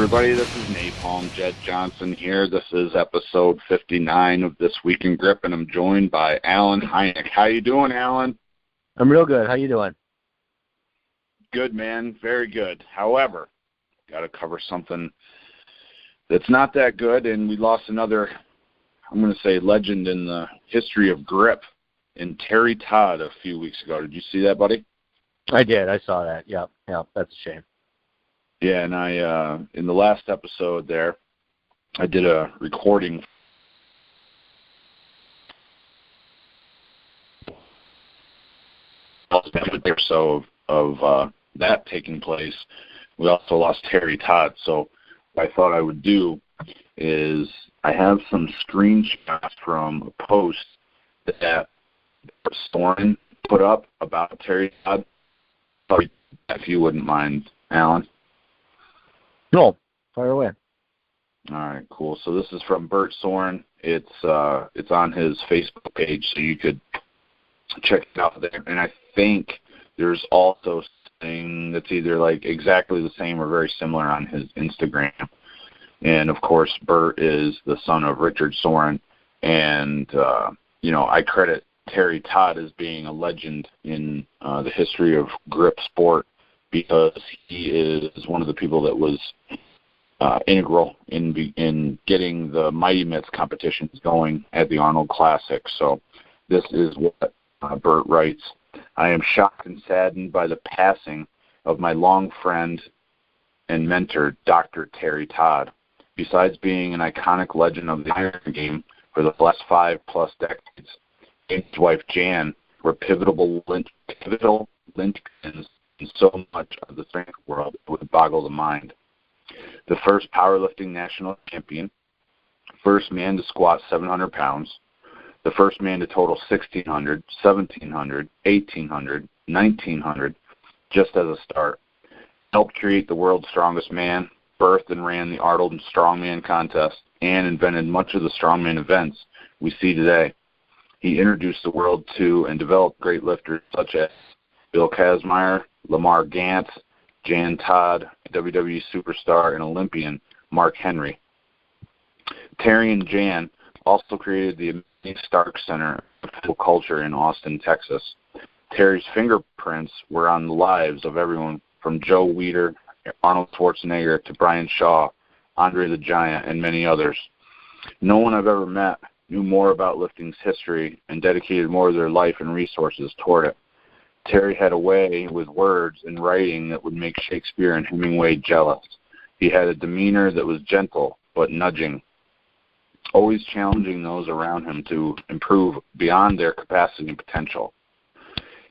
everybody. This is Napalm, Jedd Johnson here. This is episode 59 of This Week in Grip, and I'm joined by Alan Heineck. How you doing, Alan? I'm real good. How you doing? Good, man. Very good. However, got to cover something that's not that good, and we lost another, I'm going to say, legend in the history of grip in Terry Todd a few weeks ago. Did you see that, buddy? I did. I saw that. Yep. That's a shame. Yeah, and I, in the last episode there, I did a recording or so of that taking place. We also lost Terry Todd, so what I thought I would do is I have some screenshots from a post that Bert Sorin put up about Terry Todd. Sorry, if you wouldn't mind, Alan. No, fire away. All right, cool. So this is from Bert Sorin. It's on his Facebook page, so you could check it out there. And I think there's also something that's either like exactly the same or very similar on his Instagram. And of course, Bert is the son of Richard Sorin, and I credit Terry Todd as being a legend in the history of grip sport, because he is one of the people that was integral in getting the Mighty Mitts competitions going at the Arnold Classic. So this is what Bert writes. I am shocked and saddened by the passing of my long friend and mentor, Dr. Terry Todd. Besides being an iconic legend of the iron game for the last 5+ decades, he and his wife Jan were pivotal linchpins in so much of the strength world it would boggle the mind. The first powerlifting national champion, first man to squat 700 pounds, the first man to total 1,600, 1,700, 1,800, 1,900, just as a start. Helped create the world's strongest man, birthed and ran the Arnold and Strongman contest, and invented much of the strongman events we see today. He introduced the world to and developed great lifters such as Bill Kazmaier, Lamar Gantz, Jan Todd, WWE superstar and Olympian Mark Henry. Terry and Jan also created the amazing Stark Center of Physical Culture in Austin, Texas. Terry's fingerprints were on the lives of everyone from Joe Weider, Arnold Schwarzenegger, to Brian Shaw, Andre the Giant, and many others. No one I've ever met knew more about lifting's history and dedicated more of their life and resources toward it. Terry had a way with words and writing that would make Shakespeare and Hemingway jealous. He had a demeanor that was gentle but nudging, always challenging those around him to improve beyond their capacity and potential.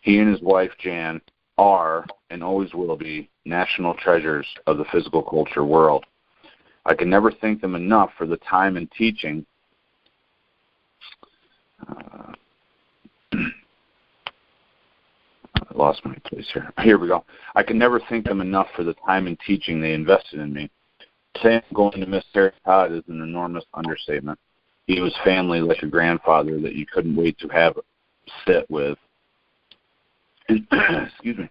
He and his wife, Jan, are and always will be national treasures of the physical culture world. I can never thank them enough for the time and teaching I lost my place here. Here we go. I can never thank them enough for the time and teaching they invested in me. Saying I'm going to miss Terry Todd is an enormous understatement. He was family like a grandfather that you couldn't wait to have sit with. Excuse me.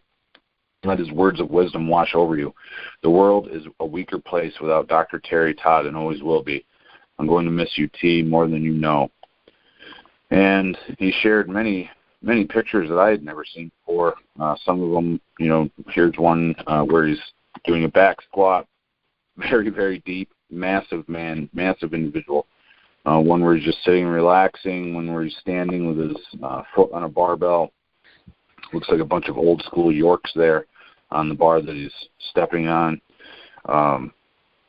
Let his words of wisdom wash over you. The world is a weaker place without Dr. Terry Todd and always will be. I'm going to miss you, T, more than you know. And he shared many pictures that I had never seen before. Some of them, here's one where he's doing a back squat, very, very deep, massive man, massive individual. One where he's just sitting relaxing, one where he's standing with his foot on a barbell. Looks like a bunch of old school Yorks there on the bar that he's stepping on.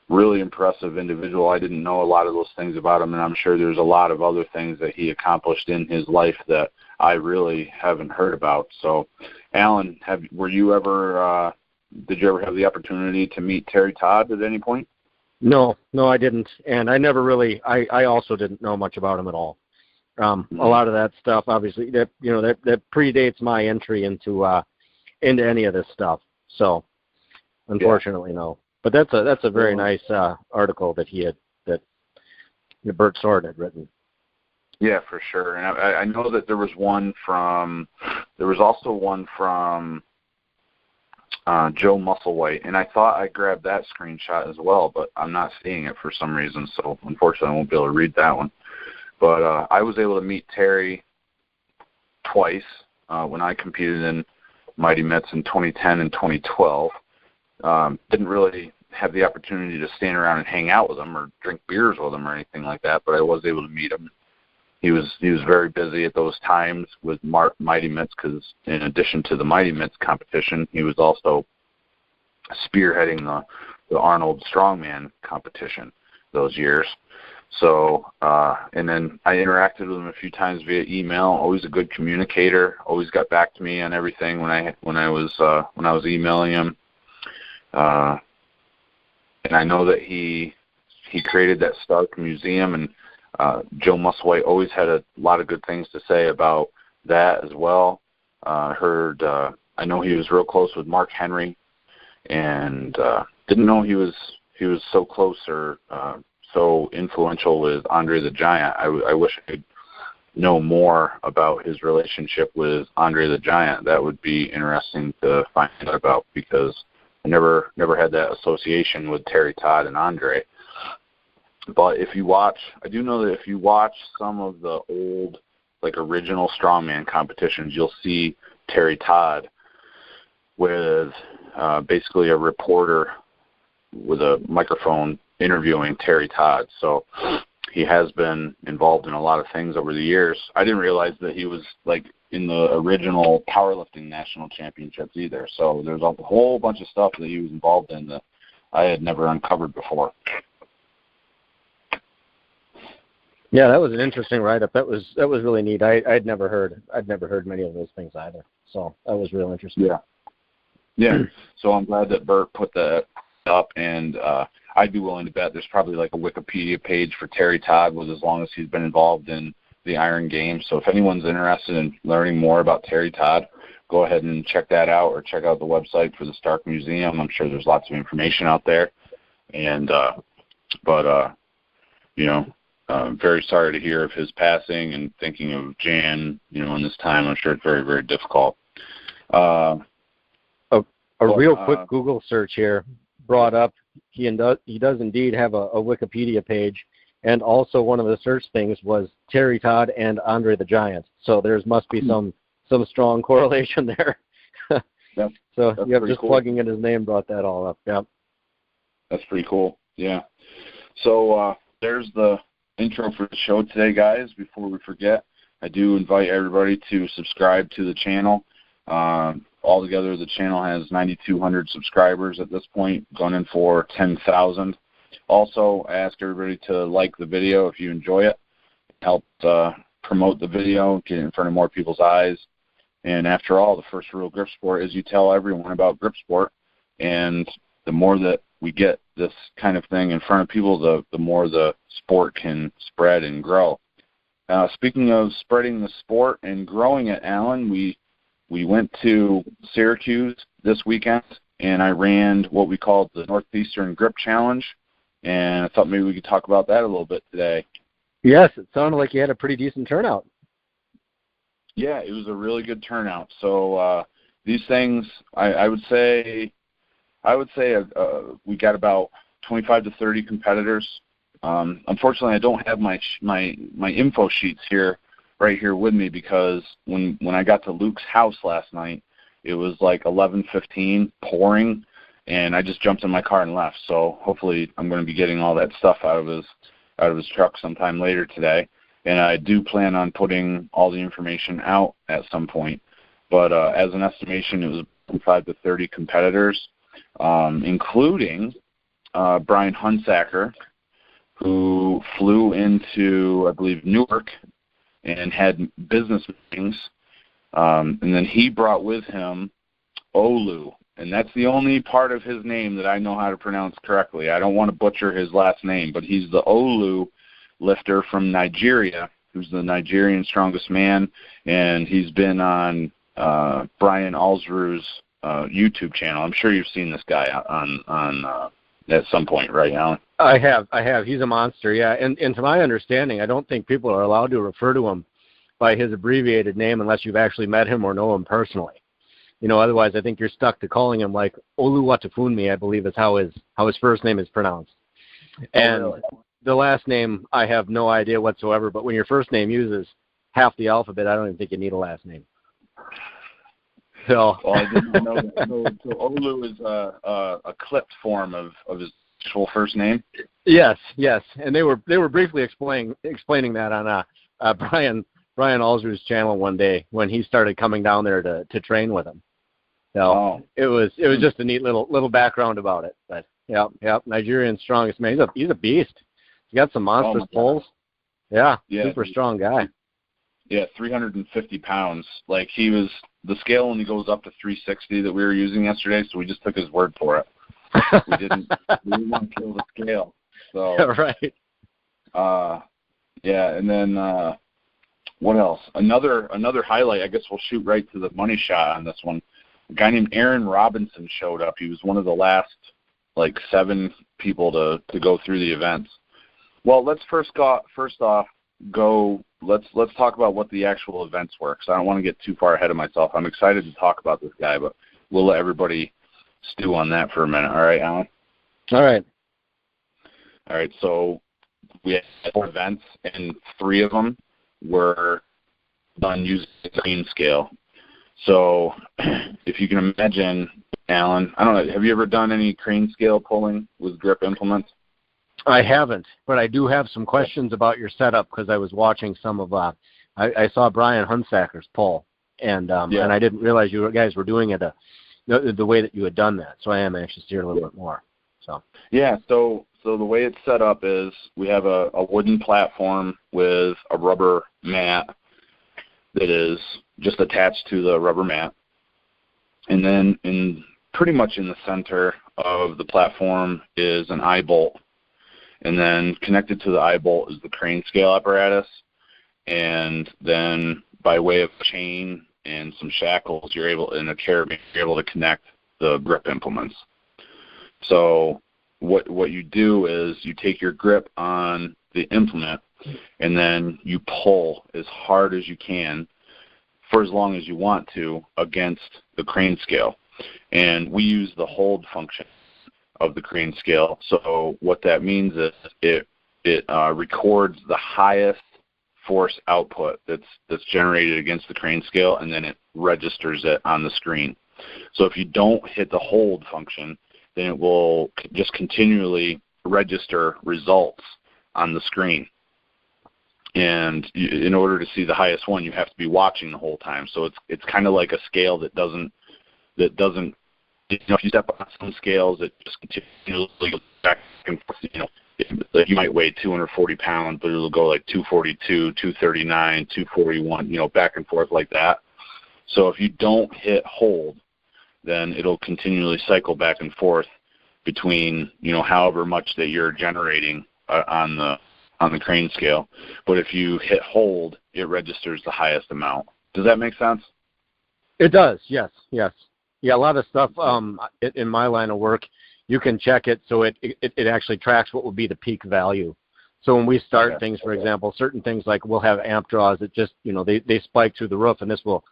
Really impressive individual. I didn't know a lot of those things about him, and I'm sure there's a lot of other things that he accomplished in his life that I really haven't heard about. So, Alan, did you ever have the opportunity to meet Terry Todd at any point? No, I didn't, and I never really. I also didn't know much about him at all. A lot of that stuff, obviously, that predates my entry into any of this stuff. So, unfortunately, no. But that's a very nice article that Bert Sorin had written. Yeah, for sure. And I know that there was also one from Joe Musselwhite, and I thought I grabbed that screenshot as well, but I'm not seeing it for some reason, so unfortunately I won't be able to read that one. But I was able to meet Terry twice when I competed in Mighty Mitts in 2010 and 2012. Didn't really have the opportunity to stand around and hang out with him or drink beers with him or anything like that, but I was able to meet him. He was very busy at those times with Mighty Mitts because in addition to the Mighty Mitts competition, he was also spearheading the Arnold Strongman competition those years. So, and then I interacted with him a few times via email. Always a good communicator. Always got back to me on everything when I was emailing him. And I know that he created that Stark Museum, and Joe Musselwhite always had a lot of good things to say about that as well. I know he was real close with Mark Henry, and didn't know he was so close or so influential with Andre the Giant. I wish I could know more about his relationship with Andre the Giant. That would be interesting to find out about because I never had that association with Terry Todd and Andre. But if you watch, I do know that if you watch some of the old, like original strongman competitions, you'll see Terry Todd with basically a reporter with a microphone interviewing Terry Todd. So he has been involved in a lot of things over the years. I didn't realize that he was like in the original powerlifting national championships either. So there's a whole bunch of stuff that he was involved in that I had never uncovered before. Yeah, that was an interesting write-up. That was really neat. I'd never heard many of those things either. So that was real interesting. Yeah. So I'm glad that Bert put that up, and I'd be willing to bet there's probably like a Wikipedia page for Terry Todd with as long as he's been involved in the Iron Games. So if anyone's interested in learning more about Terry Todd, go ahead and check that out or check out the website for the Stark Museum. I'm sure there's lots of information out there. And very sorry to hear of his passing and thinking of Jan, in this time. I'm sure it's very, very difficult. A real quick Google search here brought up he does indeed have a Wikipedia page, and also one of the search things was Terry Todd and Andre the Giant. So must be some strong correlation there. Yep. So That's just cool. Plugging in his name brought that all up. Yeah. That's pretty cool. Yeah. So there's the intro for the show today, guys. Before we forget, I do invite everybody to subscribe to the channel. Altogether, the channel has 9,200 subscribers at this point, gunning for 10,000. Also, I ask everybody to like the video if you enjoy it. Help promote the video, get it in front of more people's eyes. And after all, the first rule of grip sport is you tell everyone about grip sport. And the more that we get this kind of thing in front of people, the more the sport can spread and grow. Speaking of spreading the sport and growing it, Alan, we went to Syracuse this weekend, and I ran what we called the Northeastern Grip Challenge, and I thought maybe we could talk about that a little bit today. Yes, it sounded like you had a pretty decent turnout. Yeah, it was a really good turnout. So these things, I would say we got about 25 to 30 competitors. Unfortunately, I don't have my info sheets right here with me because when I got to Luke's house last night, it was like 11:15, pouring, and I just jumped in my car and left. So hopefully I'm going to be getting all that stuff out of his truck sometime later today. And I do plan on putting all the information out at some point. But as an estimation, it was 25 to 30 competitors, including Brian Hunsacker, who flew into, I believe, Newark and had business meetings. And then he brought with him Olu. And that's the only part of his name that I know how to pronounce correctly. I don't want to butcher his last name, but he's the Olu lifter from Nigeria, who's the Nigerian strongest man, and he's been on Brian Alsru's YouTube channel. I'm sure you've seen this guy on at some point, right, Alan? I have. He's a monster, yeah. And to my understanding, I don't think people are allowed to refer to him by his abbreviated name unless you've actually met him or know him personally. Otherwise I think you're stuck to calling him like Oluwatufunmi, I believe is how his first name is pronounced. And really? The last name, I have no idea whatsoever, but when your first name uses half the alphabet, I don't even think you need a last name. So, well, I didn't know that. So Olu is a clipped form of his actual first name? Yes. And they were briefly explaining that on Brian Alsru's channel one day when he started coming down there to train with him. So it was just a neat little background about it. But yep, Nigerian's strongest man. He's a beast. He's got some monstrous pulls. Yeah, super strong guy. Yeah, 350 pounds. Like the scale only goes up to 360 that we were using yesterday, so we just took his word for it. We didn't want to kill the scale. So right. And then what else? Another highlight. I guess we'll shoot right to the money shot on this one. A guy named Aaron Robinson showed up. He was one of the last 7 people to go through the events. Well, let's let's talk about what the actual events were, because I don't want to get too far ahead of myself. I'm excited to talk about this guy, but we'll let everybody stew on that for a minute. All right, Alan? All right. So we had 4 events, and 3 of them were done using the crane scale. So if you can imagine, Alan, I don't know, have you ever done any crane scale pulling with grip implements? I haven't, but I do have some questions about your setup because I was watching some of I saw Brian Hunsacker's pull, and I didn't realize you guys were doing it the way that you had done that. So I am anxious to hear a little bit more. So so the way it's set up is we have a wooden platform with a rubber mat that is just attached to the rubber mat, and then pretty much in the center of the platform is an eye bolt. And then connected to the eye bolt is the crane scale apparatus. And then by way of chain and some shackles, and a carabiner, you're able to connect the grip implements. So what you do is you take your grip on the implement, and then you pull as hard as you can for as long as you want to against the crane scale. And we use the hold function of the crane scale. So what that means is it records the highest force output that's generated against the crane scale, and then it registers it on the screen. So if you don't hit the hold function, then it will just continually register results on the screen. And in order to see the highest one, you have to be watching the whole time. So it's kind of like a scale that doesn't if you step on some scales, it just continually goes back and forth. You might weigh 240 pounds, but it'll go 242, 239, 241, back and forth like that. So if you don't hit hold, then it'll continually cycle back and forth between, however much that you're generating on the crane scale. But if you hit hold, it registers the highest amount. Does that make sense? It does, yes. Yeah, a lot of stuff in my line of work, you can check it so it actually tracks what would be the peak value. So when we start things, for example, certain things like we'll have amp draws that just, they spike through the roof, and this will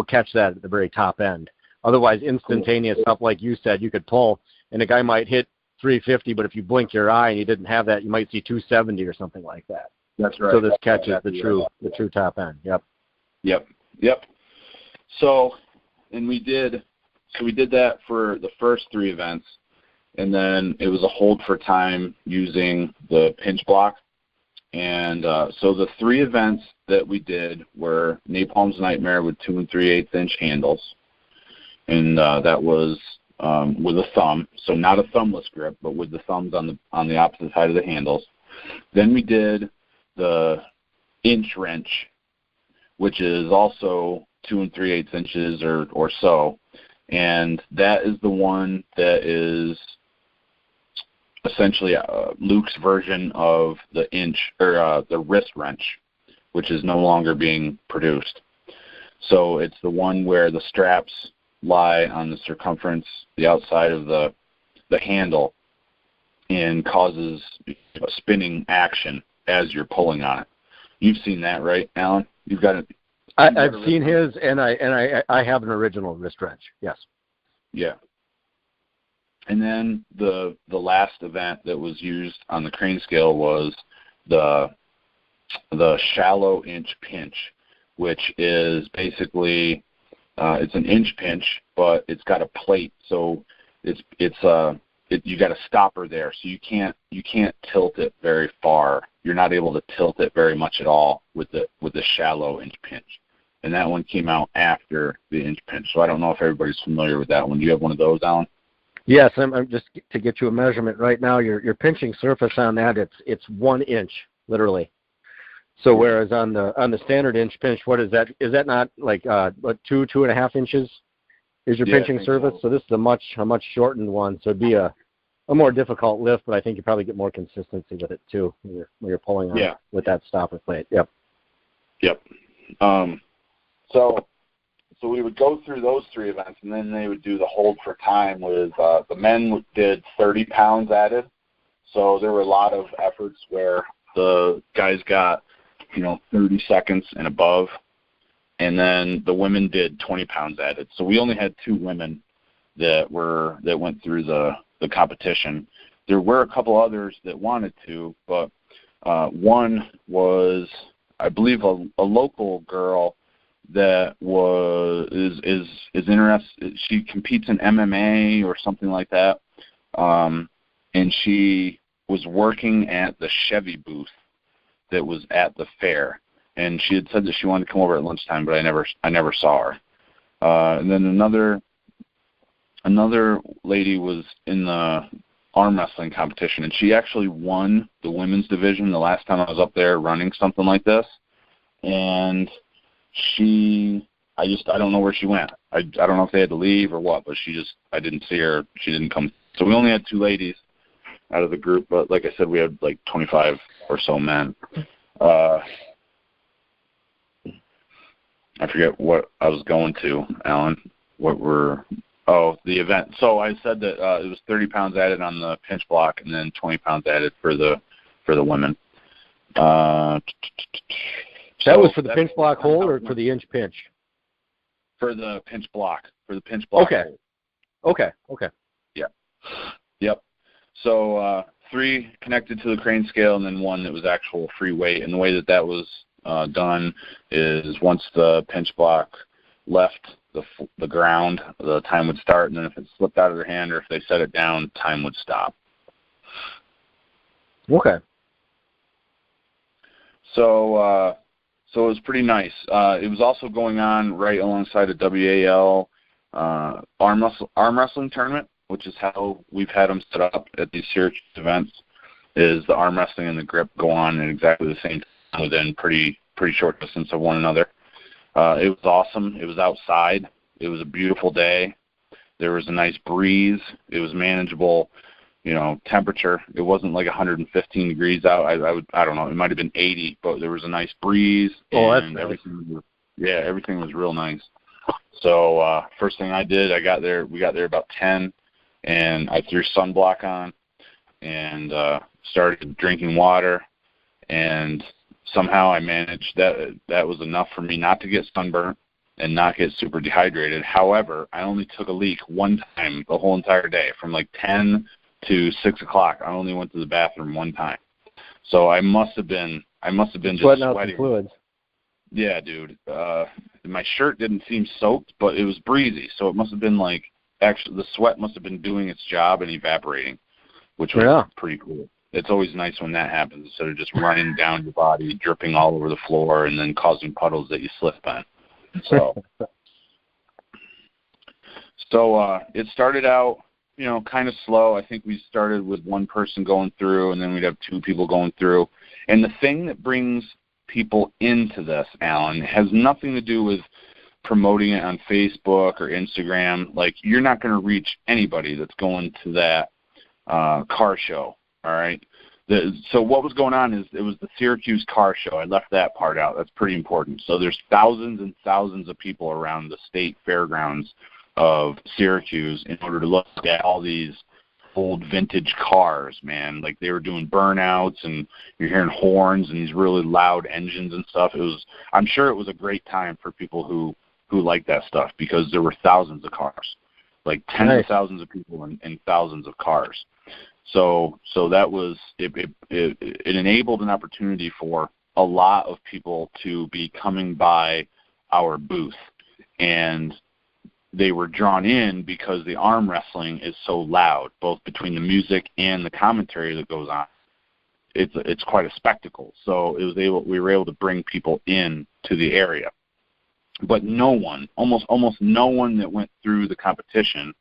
catch that at the very top end. Otherwise, instantaneous stuff like you said, you could pull, and a guy might hit 350, but if you blink your eye and you didn't have that, you might see 270 or something like that. That's right. So this catches the true top end. Yep. So we did that for the first 3 events, and then it was a hold for time using the pinch block. And so the 3 events that we did were Napalm's Nightmare with 2 3/8 inch handles, and that was with a thumb, so not a thumbless grip, but with the thumbs on the opposite side of the handles. Then we did the inch wrench, which is also 2 3/8 inches or so. And that is the one that is essentially Luke's version of the inch or the wrist wrench, which is no longer being produced. So it's the one where the straps lie on the circumference, the outside of the handle, and causes a spinning action as you're pulling on it. You've seen that, right, Alan? You've got I've seen his, and I have an original wrist wrench. Yes. Yeah. And then the last event that was used on the crane scale was the shallow inch pinch, which is basically it's an inch pinch, but it's got a plate, so you got a stopper there, so you can't tilt it very far. You're not able to tilt it very much at all with the shallow inch pinch. And that one came out after the inch pinch. So I don't know if everybody's familiar with that one. Do you have one of those, Alan? Yes, I'm just to get you a measurement right now. Your pinching surface on that it's 1 inch literally. So whereas on the standard inch pinch, what is that? Is that not like 2.5 inches? Is your pinching surface? So this is a much shortened one. So it'd be a more difficult lift, but I think you probably get more consistency with it too when you're pulling on with that stopper plate. Yep. So we would go through those 3 events, and then they would do the hold for time with the men did 30 pounds added. So there were a lot of efforts where the guys got 30 seconds and above, and then the women did 20 pounds added. So we only had 2 women that went through the competition. There were a couple others that wanted to, but one was, I believe, a local girl that is interested. She competes in MMA or something like that, and she was working at the Chevy booth that was at the fair, and she had said that she wanted to come over at lunchtime, but I never saw her. And then another lady was in the arm wrestling competition, and she actually won the women's division the last time I was up there running something like this. And I don't know where she went. I don't know if they had to leave or what, but I didn't see her. She didn't come. So we only had 2 ladies out of the group, but like I said, we had like 25 or so men. I forget what I was going to, Alan. The event. So I said that it was 30 pounds added on the pinch block, and then 20 pounds added for the women. That was for the pinch block hold or for the inch pinch? For the pinch block. Okay. Hold. Okay. Yeah. Yep. So 3 connected to the crane scale, and then 1 that was actual free weight. And the way that was done is once the pinch block left the ground, the time would start, and then if it slipped out of their hand or if they set it down, time would stop. Okay. So it was pretty nice. It was also going on right alongside a WAL arm wrestling tournament, which is how we've had them set up at these Syracuse events, is the arm wrestling and the grip go on at exactly the same time within pretty short distance of one another. It was awesome. It was outside. It was a beautiful day. There was a nice breeze. It was manageable, temperature. It wasn't like 115 degrees out. I don't know. It might have been 80, but there was a nice breeze. And everything was real nice. So first thing I did, we got there about 10, and I threw sunblock on and started drinking water, and somehow I managed that was enough for me not to get sunburnt and not get super dehydrated. However, I only took a leak 1 time the whole entire day, from like 10 to 6 o'clock. I only went to the bathroom 1 time. So I must have been just sweating out sweating. some fluids. Yeah, dude. My shirt didn't seem soaked, but it was breezy, so it must have been actually the sweat must have been doing its job and evaporating, which was pretty cool. It's always nice when that happens, instead of just running down your body, dripping all over the floor, and then causing puddles that you slip on. So it started out, kind of slow. I think we started with 1 person going through, and then we'd have 2 people going through. And the thing that brings people into this, Alan, has nothing to do with promoting it on Facebook or Instagram. Like, you're not going to reach anybody that's going to that car show, all right? So what was going on is it was the Syracuse car show. I left that part out. That's pretty important. So there's thousands and thousands of people around the state fairgrounds of Syracuse in order to look at all these old vintage cars, man. Like they were doing burnouts, and you're hearing horns and these really loud engines and stuff. I'm sure it was a great time for people who like that stuff, because there were thousands of cars, like tens of thousands of people and thousands of cars. So that was it enabled an opportunity for a lot of people to be coming by our booth, and they were drawn in because the arm wrestling is so loud, both between the music and the commentary that goes on. It's quite a spectacle. So we were able to bring people in to the area. But no one, almost no one that went through the competition,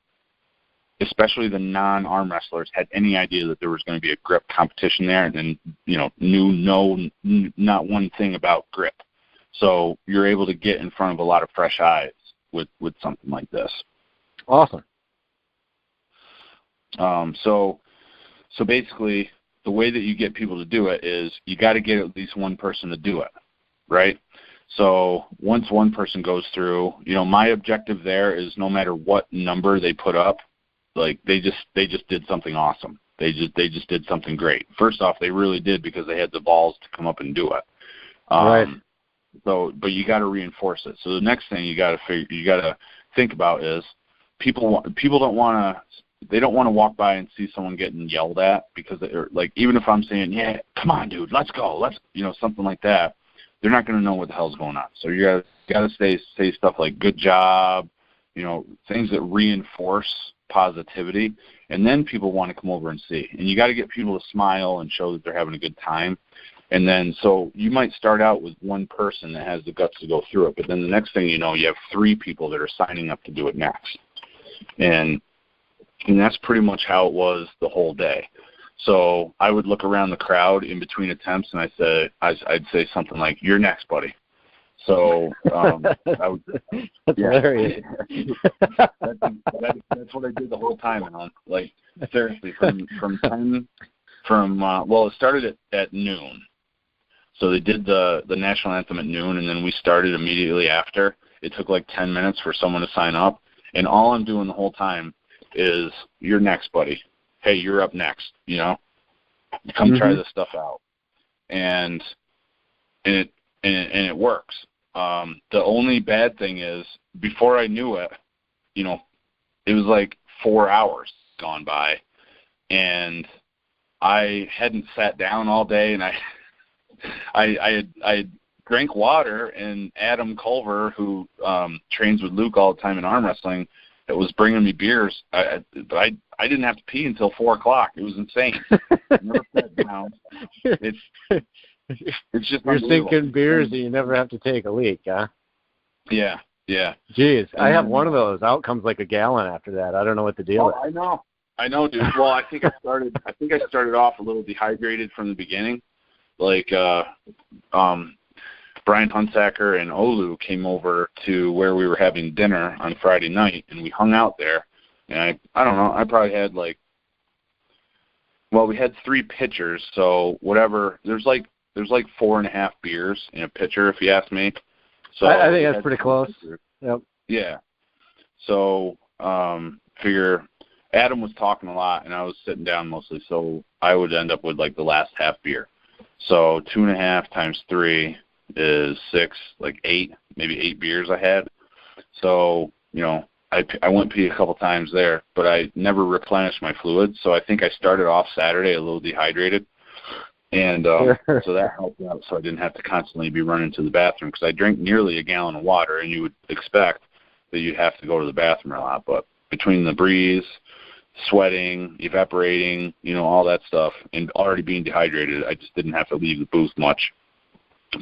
especially the non-arm wrestlers, had any idea that there was going to be a grip competition there, and knew not one thing about grip. So you're able to get in front of a lot of fresh eyes with something like this. Awesome. So basically, the way that you get people to do it is you got to get at least one person to do it, right? So once one person goes through, my objective there is no matter what number they put up, like they just did something awesome. They just did something great. First off, they really did, because they had the balls to come up and do it. Right. So, but you got to reinforce it. So the next thing you got to think about is people don't want to walk by and see someone getting yelled at, because like, even if I'm saying, yeah, come on, dude, let's go, something like that, they're not going to know what the hell's going on. So you got to say stuff like good job, things that reinforce positivity, and then people want to come over and see. And you got to get people to smile and show that they're having a good time. And then, so you might start out with one person that has the guts to go through it, but then the next thing you know, you have 3 people that are signing up to do it next. And that's pretty much how it was the whole day. So I would look around the crowd in between attempts, and I'd say something like, "You're next, buddy." So I would. That's hilarious. That's what I did the whole time, man. Like, seriously, it started at noon. So they did the national anthem at noon, and then we started immediately after. It took like 10 minutes for someone to sign up, and all I'm doing the whole time is, "You're next, buddy. Hey, you're up next. Come try this stuff out," and it works. The only bad thing is, before I knew it, it was like 4 hours gone by, and I hadn't sat down all day, and I drank water, and Adam Culver, who trains with Luke all the time in arm wrestling, that was bringing me beers. I didn't have to pee until 4 o'clock. It was insane. Never sat down. It's just you're thinking beers, and you never have to take a leak, huh? Yeah. Jeez, I have one of those. Out comes like a gallon after that. I don't know what the deal is. I know, dude. Well, I think I started off a little dehydrated from the beginning. Like Brian Hunsaker and Olu came over to where we were having dinner on Friday night, and we hung out there. And I don't know, I probably had we had 3 pitchers, so whatever. There's like 4.5 beers in a pitcher, if you ask me. So I think that's pretty close. Yep. Yeah. So figure Adam was talking a lot, and I was sitting down mostly, so I would end up with like the last half beer. So 2.5 times 3 is 6, like 8, maybe 8 beers I had. So, I went pee a couple times there, but I never replenished my fluids. So I think I started off Saturday a little dehydrated. And so that helped out, so I didn't have to constantly be running to the bathroom, because I drank nearly a gallon of water, and you would expect that you'd have to go to the bathroom a lot. But between the breeze, sweating, evaporating, all that stuff, and already being dehydrated, I just didn't have to leave the booth much.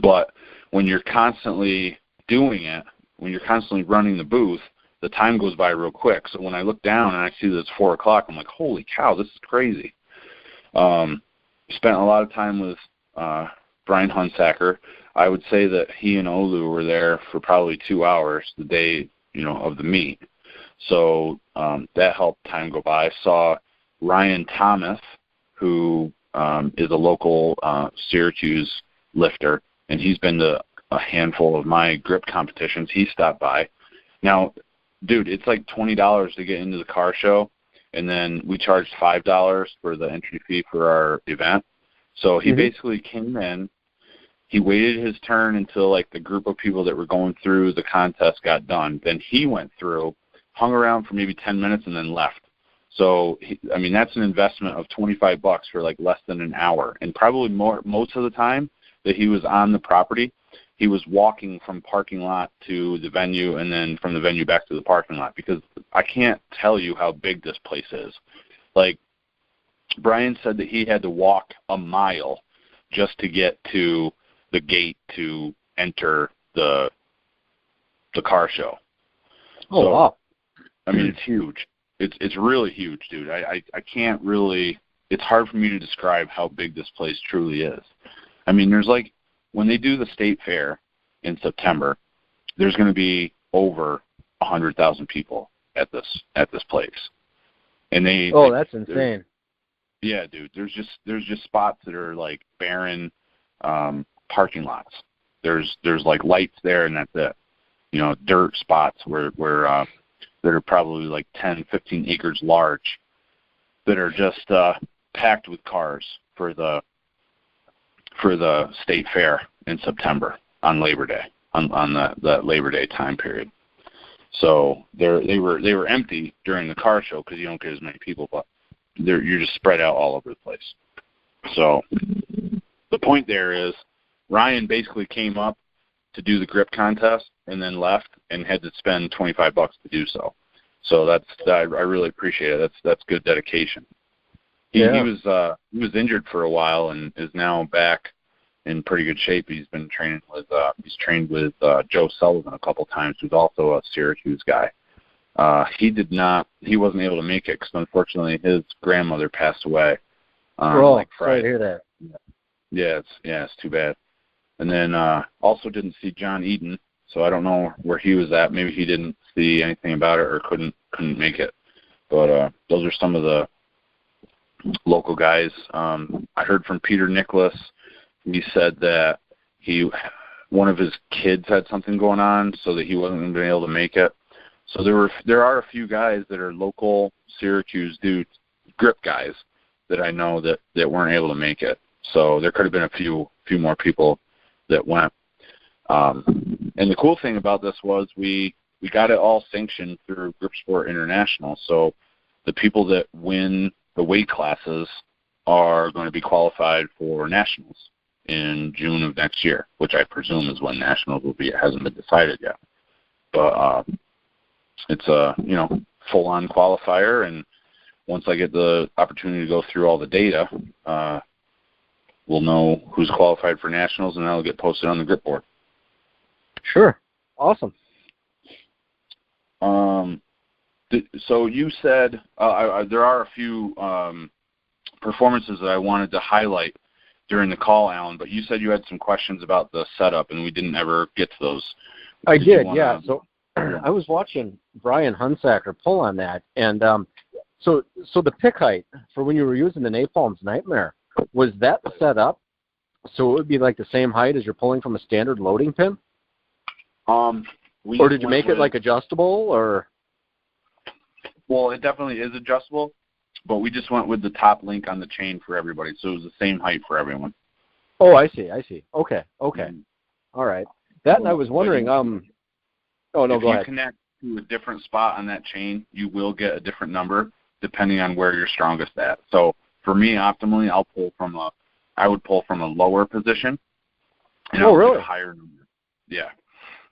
But when you're constantly doing it, when you're constantly running the booth, the time goes by real quick. So when I look down and I see that it's 4 o'clock, I'm like, holy cow, this is crazy. Spent a lot of time with Brian Hunsaker. I would say that he and Olu were there for probably 2 hours the day, of the meet. So that helped time go by. I saw Ryan Thomas, who is a local Syracuse lifter, and he's been to a handful of my grip competitions. He stopped by. Now, dude, it's like $20 to get into the car show, and then we charged $5 for the entry fee for our event. So he basically came in. He waited his turn until, like, the group of people that were going through the contest got done. Then he went through, hung around for maybe 10 minutes, and then left. So, that's an investment of $25 for, like, less than an hour. And probably most of the time that he was on the property, he was walking from parking lot to the venue and then from the venue back to the parking lot, because I can't tell you how big this place is. Like, Brian said that he had to walk a mile just to get to the gate to enter the car show. Oh, so, wow. It's huge. It's really huge, dude. I can't really – it's hard for me to describe how big this place truly is. There's like – when they do the state fair in September, there's going to be over 100,000 people at this place. And that's insane. Yeah, dude. There's just spots that are like barren parking lots. There's like lights there, and that's it. Dirt spots where that are probably like 10, 15 acres large that are just packed with cars for the state fair in September on Labor Day, on the Labor Day time period. So they were empty during the car show because you don't get as many people, but you're just spread out all over the place. So the point there is Ryan basically came up to do the grip contest and then left and had to spend $25 to do so. So I really appreciate it. That's good dedication. He was injured for a while and is now back in pretty good shape. He's been training with Joe Sullivan a couple times, who's also a Syracuse guy. He wasn't able to make it because unfortunately his grandmother passed away. Like Friday. Sorry to hear that. Yeah, it's too bad. And then also didn't see John Eden, so I don't know where he was at. Maybe he didn't see anything about it or couldn't make it. But those are some of the local guys. I heard from Peter Nicholas. He said that one of his kids had something going on, so that he wasn't going to be able to make it. So there are a few guys that are local Syracuse dudes, grip guys, that I know that weren't able to make it. So there could have been a few more people that went. And the cool thing about this was we got it all sanctioned through Grip Sport International. So the people that win the weight classes are going to be qualified for nationals in June of next year, which I presume is when nationals will be. It hasn't been decided yet. But it's a full-on qualifier, and once I get the opportunity to go through all the data, we'll know who's qualified for nationals, and that'll get posted on the grip board. Sure. Awesome. So you said there are a few performances that I wanted to highlight during the call, Alan, but you said you had some questions about the setup, and we didn't ever get to those. I did, yeah. So I was watching Brian Hunsacker pull on that, and so the pick height for when you were using the Napalm's Nightmare, was that set up so it would be like the same height as you're pulling from a standard loading pin? Or did you make it like adjustable, or? Well, it definitely is adjustable, but we just went with the top link on the chain for everybody, so it was the same height for everyone. Oh, I see. Okay. Mm-hmm. All right. That, and I was wondering, go ahead. If you connect to a different spot on that chain, you will get a different number depending on where you're strongest at. So for me, optimally, I would pull from a lower position, and I would get a higher number. Yeah.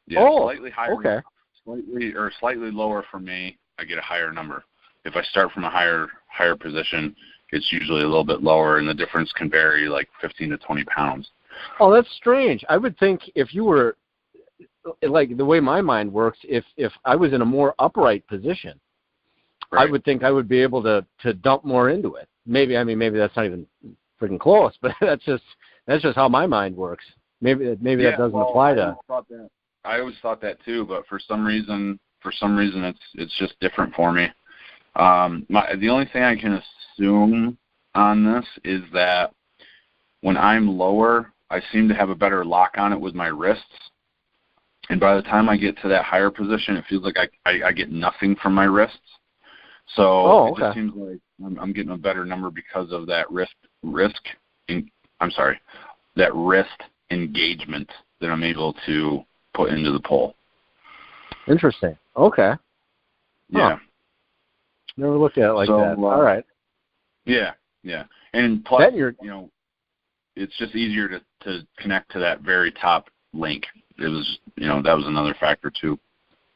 Slightly higher. Okay. Slightly lower for me, I get a higher number. If I start from a higher position, it's usually a little bit lower, and the difference can vary like 15 to 20 pounds. Oh, that's strange. I would think if you were, like the way my mind works, if I was in a more upright position, right, I would think I would be able to dump more into it. Maybe that's not even freaking close, but that's just how my mind works. Maybe that doesn't apply to. I always thought that too, but for some reason it's just different for me. The only thing I can assume on this is that when I'm lower, I seem to have a better lock on it with my wrists. And by the time I get to that higher position, it feels like I get nothing from my wrists. So it just seems like I'm getting a better number because of that wrist engagement that I'm able to put into the pole. Interesting. Okay. Yeah. Huh. Never looked at it like that. All right. Yeah. And plus, it's just easier to connect to that very top link. It was, that was another factor too.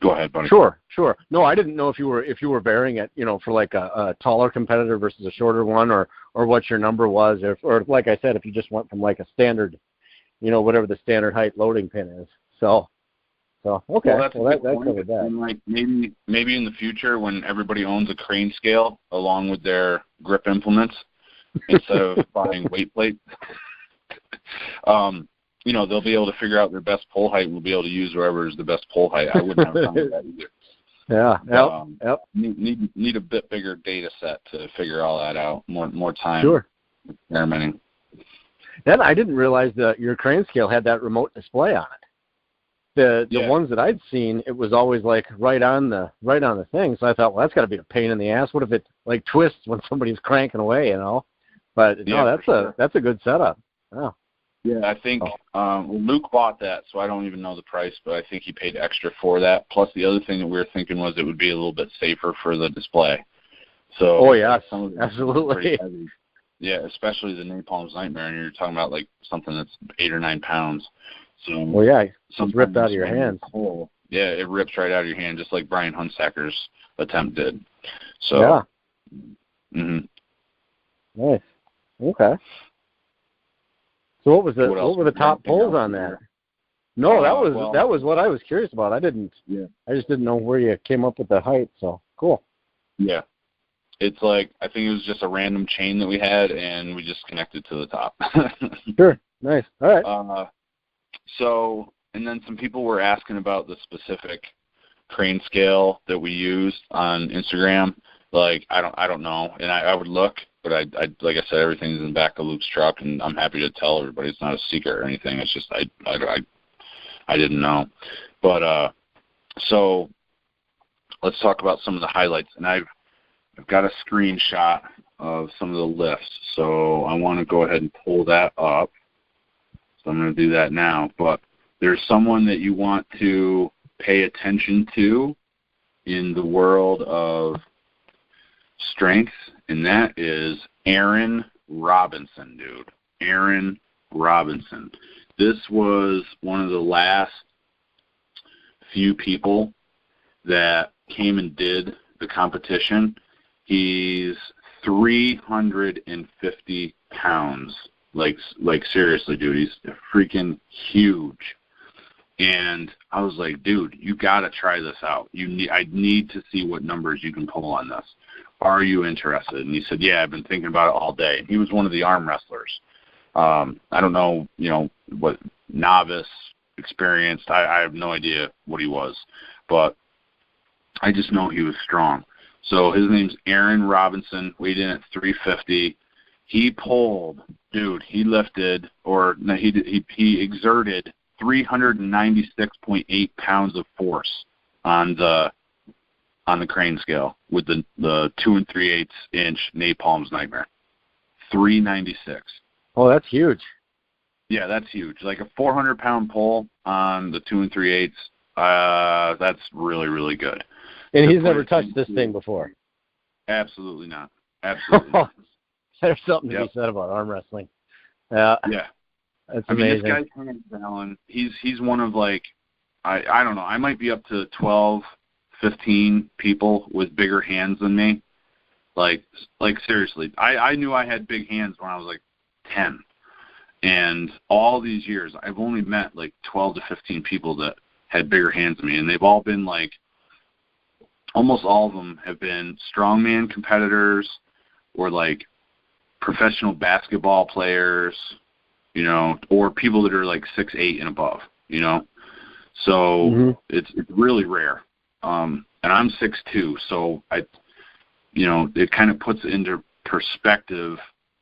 Go ahead, buddy. Sure. No, I didn't know if you were varying it, for like a taller competitor versus a shorter one, or what your number was, or like I said, if you just went from like a standard, whatever the standard height loading pin is. So okay. Well, that covered that. And like maybe in the future when everybody owns a crane scale along with their grip implements instead of buying weight plates, they'll be able to figure out their best pole height and we'll be able to use wherever is the best pole height. I wouldn't have a problem with that either. Yeah. Yep. Need a bit bigger data set to figure all that out. More time. Sure. Experimenting. Then I didn't realize that your crane scale had that remote display on it. The ones that I'd seen, it was always like right on the thing. So I thought, well, that's got to be a pain in the ass. What if it like twists when somebody's cranking away, But that's a good setup. Oh. Yeah, I think Luke bought that, so I don't even know the price, but I think he paid extra for that. Plus, the other thing that we were thinking was it would be a little bit safer for the display. So. Oh yes, absolutely. Yeah, especially the Napalm's Nightmare, and you're talking about like something that's 8 or 9 pounds. So. Well, yeah, it's ripped out of your hands. Yeah, it rips right out of your hand, just like Brian Hunsacker's attempt did. So. Yeah. Mhm. Nice. Okay. So what were the top poles on that? No, that was what I was curious about. I just didn't know where you came up with the height. So cool. Yeah, it's like I think it was just a random chain that we had, and we just connected to the top. Sure. Nice. All right. So, and then some people were asking about the specific crane scale that we used on Instagram. Like I don't know, and I would look. But I like I said, everything's in the back of Luke's truck, and I'm happy to tell everybody it's not a secret or anything. It's just I didn't know. But so let's talk about some of the highlights. And I've got a screenshot of some of the lifts, so I want to go ahead and pull that up. So I'm going to do that now. But there's someone that you want to pay attention to in the world of strength, and that is Aaron Robinson, dude. Aaron Robinson. This was one of the last few people that came and did the competition. He's 350 pounds. Like seriously, dude, he's freaking huge. And I was like, dude, you got to try this out. I need to see what numbers you can pull on this. Are you interested? And he said, yeah, I've been thinking about it all day. He was one of the arm wrestlers. I don't know, what novice, experienced. I have no idea what he was. But I just know he was strong. So his name's Aaron Robinson, weighed in at 350. He pulled, dude, he lifted, he exerted 396.8 pounds of force on the crane scale with the 2 3/8 inch Napalm's Nightmare. 396. Oh, that's huge. Yeah, that's huge. Like a 400-pound pull on the 2 3/8. That's really, really good. And he's never touched this thing before. Absolutely not. Absolutely not. There's something to be said about arm wrestling. Yeah. That's amazing. I mean, this guy's hands down. He's one of I don't know. I might be up to 12, 15 people with bigger hands than me. Like seriously. I knew I had big hands when I was 10. And all these years, I've only met 12 to 15 people that had bigger hands than me. And they've all been almost all of them have been strongman competitors or professional basketball players, or people that are 6'8" and above, So it's really rare. And I'm 6'2", so it kind of puts into perspective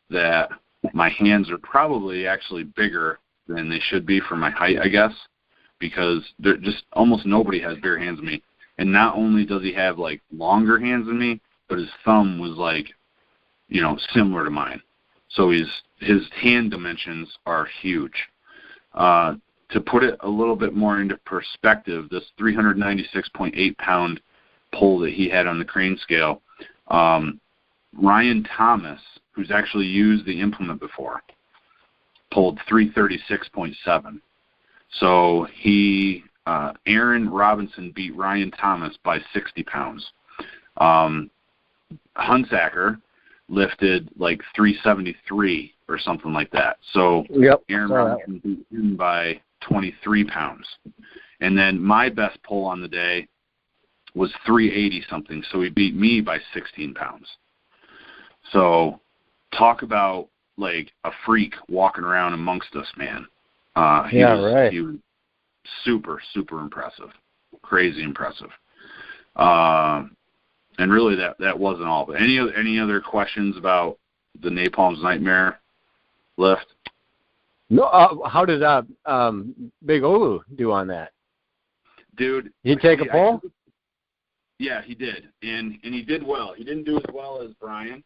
that my hands are probably actually bigger than they should be for my height, I guess, because they're just almost nobody has bigger hands than me. And not only does he have longer hands than me, but his thumb was like, similar to mine. So his hand dimensions are huge. To put it a little bit more into perspective, this 396.8-pound pull that he had on the crane scale, Ryan Thomas, who's actually used the implement before, pulled 336.7. So Aaron Robinson beat Ryan Thomas by 60 pounds. Hunsaker lifted like 373 or something like that. So Aaron Robinson beat him by 23 pounds. And then my best pull on the day was 380 something. So he beat me by 16 pounds. So talk about like a freak walking around amongst us, man. He was super, super impressive. Crazy impressive. And really that wasn't all. But any other questions about the Napalm's Nightmare lift? No. How did Big Olu do on that? Dude, he take a pull? Yeah, he did, and he did well. He didn't do as well as Brian.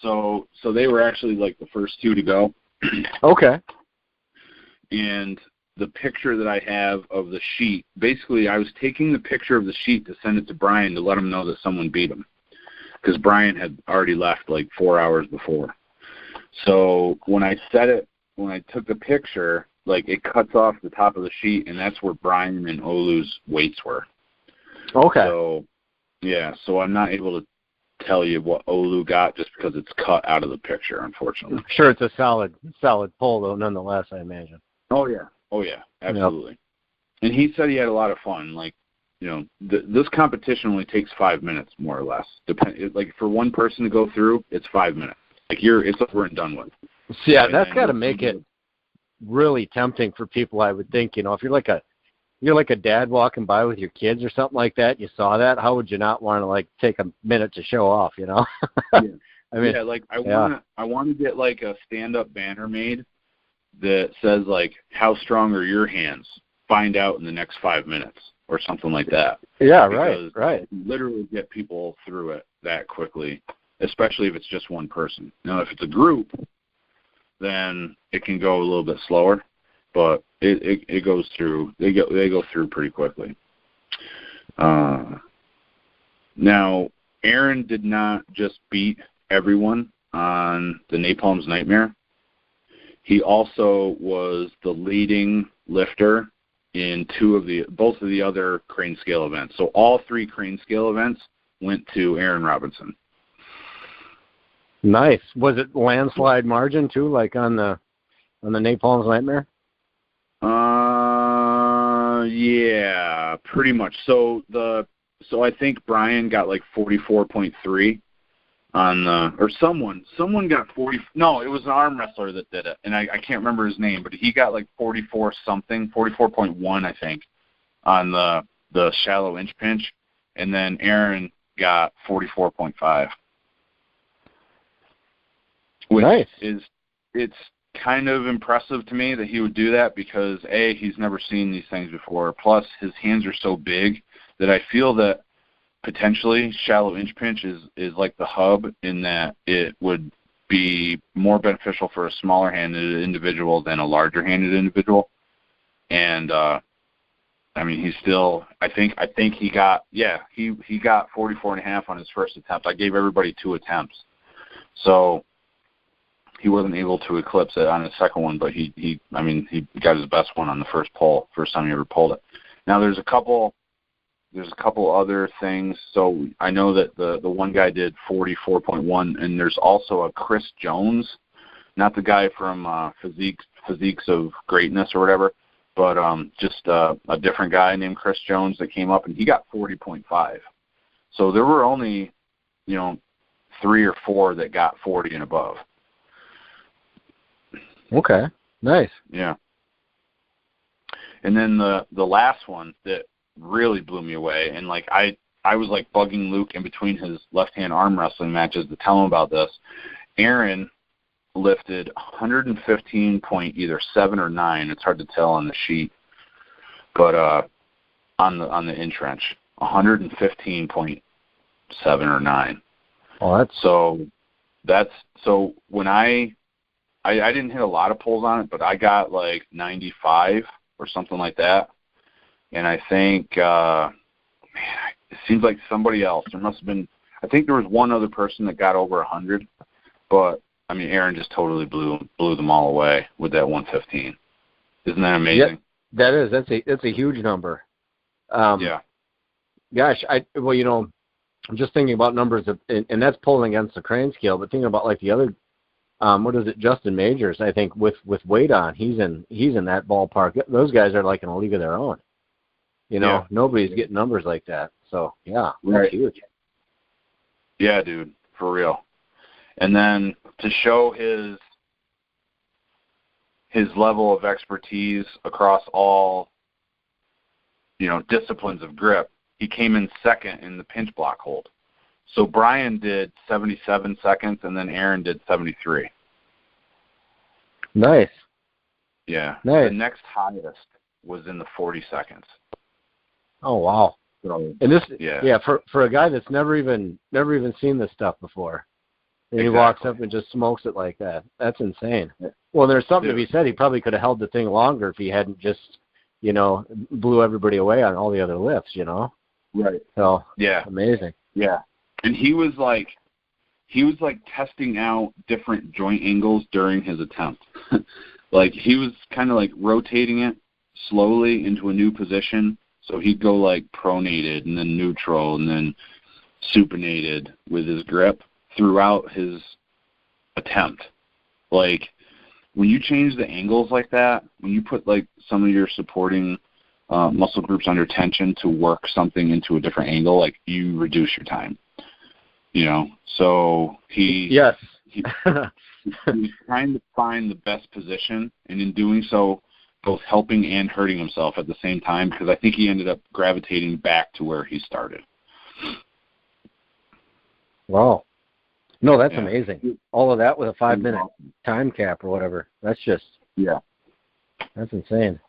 So they were actually like the first two to go. Okay. And the picture that I have of the sheet, basically I was taking the picture of the sheet to send it to Brian to let him know that someone beat him, because Brian had already left like 4 hours before. So when I took the picture, like it cuts off the top of the sheet, and that's where Brian and Olu's weights were. Okay. So, yeah, so I'm not able to tell you what Olu got just because it's cut out of the picture, unfortunately. I'm sure it's a solid pull, though, nonetheless, I imagine. Oh, yeah, absolutely. Yep. And he said he had a lot of fun. Like, this competition only takes 5 minutes, more or less. Like, for one person to go through, it's 5 minutes. Like, it's over and done with. Yeah, that's got to make it really tempting for people, I would think. If you're like a dad walking by with your kids or something like that, you saw that, how would you not want to like take a minute to show off, Yeah. I mean, I want to get like a stand-up banner made that says like, how strong are your hands? Find out in the next 5 minutes or something like that. Yeah, because right. Literally get people through it that quickly, especially if it's just one person. Now, if it's a group, then it can go a little bit slower. But it goes through. They go through pretty quickly. Now, Aaron did not just beat everyone on the Napalm's Nightmare. He also was the leading lifter in both of the other crane scale events. So all 3 crane scale events went to Aaron Robinson. Nice. Was it landslide margin too, like on the Napalm's Nightmare? Yeah, pretty much. So I think Brian got like 44.3 or someone got 40. No, it was an arm wrestler that did it, and I can't remember his name, but he got like 44.1, I think, on the shallow inch pinch, and then Aaron got 44.5. Which nice. It's kind of impressive to me that he would do that because A, he's never seen these things before. Plus, his hands are so big that I feel that potentially shallow inch pinch is like the hub in that it would be more beneficial for a smaller-handed individual than a larger-handed individual. And I mean, he's still. I think he got he got 44.5 on his first attempt. I gave everybody 2 attempts, so he wasn't able to eclipse it on his second one, but he got his best one on the first pull, first time he ever pulled it. Now there's a couple other things. So I know that the one guy did 44.1, and there's also a Chris Jones, not the guy from Physiques of Greatness or whatever, but just a different guy named Chris Jones that came up, and he got 40.5. So there were only 3 or 4 that got 40 and above. Okay, nice. Yeah. And then the last one that really blew me away, and like I was like bugging Luke in between his left-hand arm wrestling matches to tell him about this. Aaron lifted 115.7 or 9. It's hard to tell on the sheet, but on the inch wrench, 115.7 7 or 9. Oh, So when I didn't hit a lot of pulls on it, but I got like 95 or something like that. And I think, it seems like somebody else. There must have been. I think there was one other person that got over 100, but I mean, Aaron just totally blew them all away with that 115. Isn't that amazing? Yeah, that is. That's a huge number. Yeah. Gosh, I'm just thinking about numbers and that's pulling against the crane scale, but thinking about like the other, what is it, Justin Majors? I think with weight on, he's in that ballpark. Those guys are like in a league of their own. Nobody's getting numbers like that. So yeah, that's huge. Yeah, dude, for real. And then to show his level of expertise across all, disciplines of grip, he came in second in the pinch block hold. So Brian did 77 seconds, and then Aaron did 73. Nice. Yeah. Nice. The next highest was in the 40 seconds. Oh wow. So, and this, yeah, for a guy that's never even seen this stuff before, and he walks up and just smokes it like that. That's insane. Well, there's something to be said. He probably could have held the thing longer if he hadn't just, blew everybody away on all the other lifts. Right. So yeah, amazing. Yeah, and he was like testing out different joint angles during his attempt. Like he was kind of like rotating it slowly into a new position. So he'd go like pronated and then neutral and then supinated with his grip throughout his attempt. Like when you change the angles like that, when you put like some of your supporting muscle groups under tension to work something into a different angle, like you reduce your time. So he's trying to find the best position, and in doing so, both helping and hurting himself at the same time, because I think he ended up gravitating back to where he started. Wow. No, that's amazing. All of that with a 5-minute time cap or whatever. That's just, that's insane.